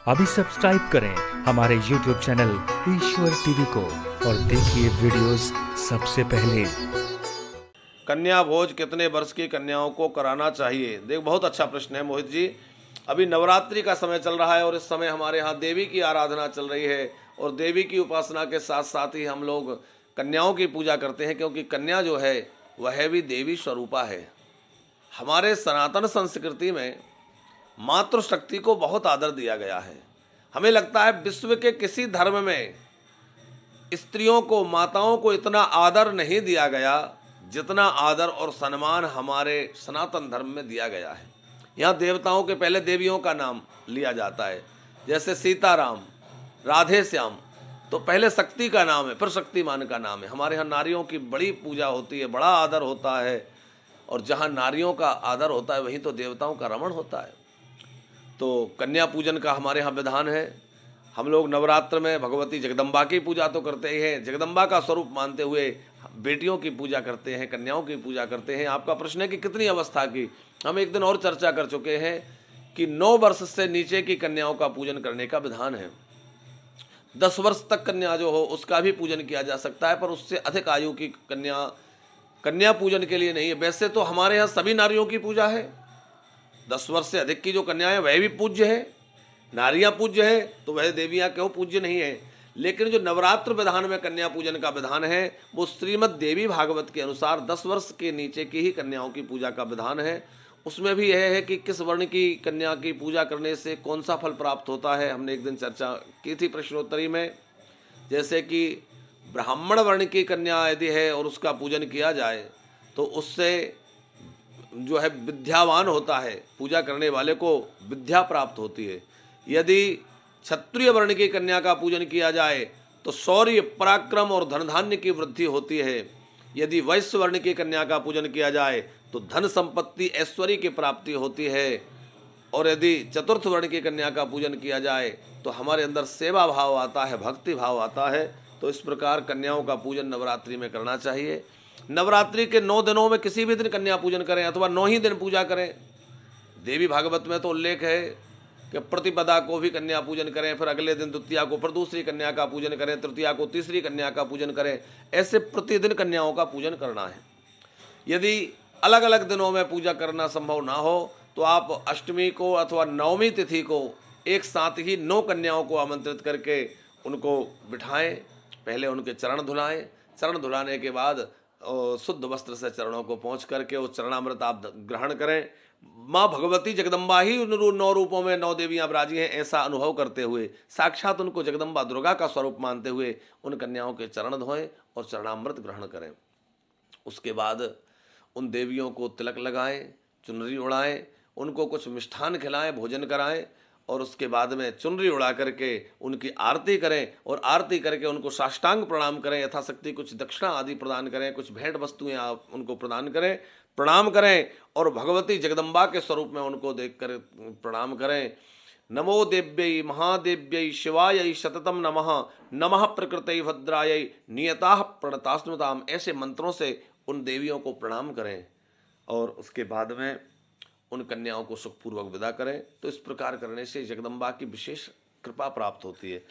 अभी सब्सक्राइब करें हमारे YouTube चैनल ईश्वर टीवी को और देखिए वीडियोस सबसे पहले। कन्या भोज कितने वर्ष की कन्याओं को कराना चाहिए? देख, बहुत अच्छा प्रश्न है मोहित जी। अभी नवरात्रि का समय चल रहा है और इस समय हमारे यहाँ देवी की आराधना चल रही है और देवी की उपासना के साथ साथ ही हम लोग कन्याओं की पूजा करते हैं, क्योंकि कन्या जो है वह भी देवी स्वरूपा है। हमारे सनातन संस्कृति में मातृशक्ति को बहुत आदर दिया गया है। हमें लगता है विश्व के किसी धर्म में स्त्रियों को, माताओं को इतना आदर नहीं दिया गया जितना आदर और सम्मान हमारे सनातन धर्म में दिया गया है। यहाँ देवताओं के पहले देवियों का नाम लिया जाता है, जैसे सीताराम, राधे श्याम, तो पहले शक्ति का नाम है, फिर शक्तिमान का नाम है। हमारे यहाँ नारियों की बड़ी पूजा होती है, बड़ा आदर होता है, और जहाँ नारियों का आदर होता है वहीं तो देवताओं का रमण होता है। तो कन्या पूजन का हमारे यहाँ विधान है। हम लोग नवरात्र में भगवती जगदम्बा की पूजा तो करते ही हैं, जगदम्बा का स्वरूप मानते हुए बेटियों की पूजा करते हैं, कन्याओं की पूजा करते हैं। आपका प्रश्न है कि कितनी अवस्था की, हम एक दिन और चर्चा कर चुके हैं कि 9 वर्ष से नीचे की कन्याओं का पूजन करने का विधान है। 10 वर्ष तक कन्या जो हो उसका भी पूजन किया जा सकता है, पर उससे अधिक आयु की कन्या पूजन के लिए नहीं है। वैसे तो हमारे यहाँ सभी नारियों की पूजा है। 10 वर्ष से अधिक की जो कन्या है वह भी पूज्य है, नारियां पूज्य है, तो वह देवियां क्यों पूज्य नहीं है। लेकिन जो नवरात्र विधान में कन्या पूजन का विधान है वो श्रीमद् देवी भागवत के अनुसार 10 वर्ष के नीचे की ही कन्याओं की पूजा का विधान है। उसमें भी यह है कि किस वर्ण की कन्या की पूजा करने से कौन सा फल प्राप्त होता है, हमने एक दिन चर्चा की थी प्रश्नोत्तरी में। जैसे कि ब्राह्मण वर्ण की कन्या यदि है और उसका पूजन किया जाए तो उससे जो है विद्यावान होता है, पूजा करने वाले को विद्या प्राप्त होती है। यदि क्षत्रिय वर्ण की कन्या का पूजन किया जाए तो शौर्य, पराक्रम और धन धान्य की वृद्धि होती है। यदि वैश्य वर्ण की कन्या का पूजन किया जाए तो धन संपत्ति, ऐश्वर्य की प्राप्ति होती है। और यदि चतुर्थ वर्ण की कन्या का पूजन किया जाए तो हमारे अंदर सेवा भाव आता है, भक्ति भाव आता है। तो इस प्रकार कन्याओं का पूजन नवरात्रि में करना चाहिए। नवरात्रि के 9 दिनों में किसी भी दिन कन्या पूजन करें अथवा 9 ही दिन पूजा करें। देवी भागवत में तो उल्लेख है कि प्रतिपदा को भी कन्या पूजन करें, फिर अगले दिन द्वितीया को फिर दूसरी कन्या का पूजन करें, तृतीया को तीसरी कन्या का पूजन करें। ऐसे प्रतिदिन कन्याओं का पूजन करना है। यदि अलग अलग दिनों में पूजा करना संभव ना हो तो आप अष्टमी को अथवा नवमी तिथि को एक साथ ही 9 कन्याओं को आमंत्रित करके उनको बिठाएं। पहले उनके चरण धुलाएं, चरण धुलाने के बाद शुद्ध वस्त्र से चरणों को पहुँच करके उस चरणामृत आप ग्रहण करें। माँ भगवती जगदम्बा ही उन 9 रूपों में 9 देवियाँ विराजी हैं ऐसा अनुभव करते हुए, साक्षात उनको जगदम्बा दुर्गा का स्वरूप मानते हुए उन कन्याओं के चरण धोएं और चरणामृत ग्रहण करें। उसके बाद उन देवियों को तिलक लगाएं, चुनरी उड़ाएं, उनको कुछ मिष्ठान खिलाएं, भोजन कराएं, और उसके बाद में चुनरी उड़ा करके उनकी आरती करें और आरती करके उनको साष्टांग प्रणाम करें, यथाशक्ति कुछ दक्षिणा आदि प्रदान करें, कुछ भेंट वस्तुएं आप उनको प्रदान करें, प्रणाम करें और भगवती जगदम्बा के स्वरूप में उनको देखकर प्रणाम करें। नमो देव्यै महादेव्यै शिवायै सततम नमः, नमः प्रकृतै भद्रायै नियताः प्रणतास्नुताम, ऐसे मंत्रों से उन देवियों को प्रणाम करें और उसके बाद में उन कन्याओं को सुखपूर्वक विदा करें। तो इस प्रकार करने से जगदम्बा की विशेष कृपा प्राप्त होती है।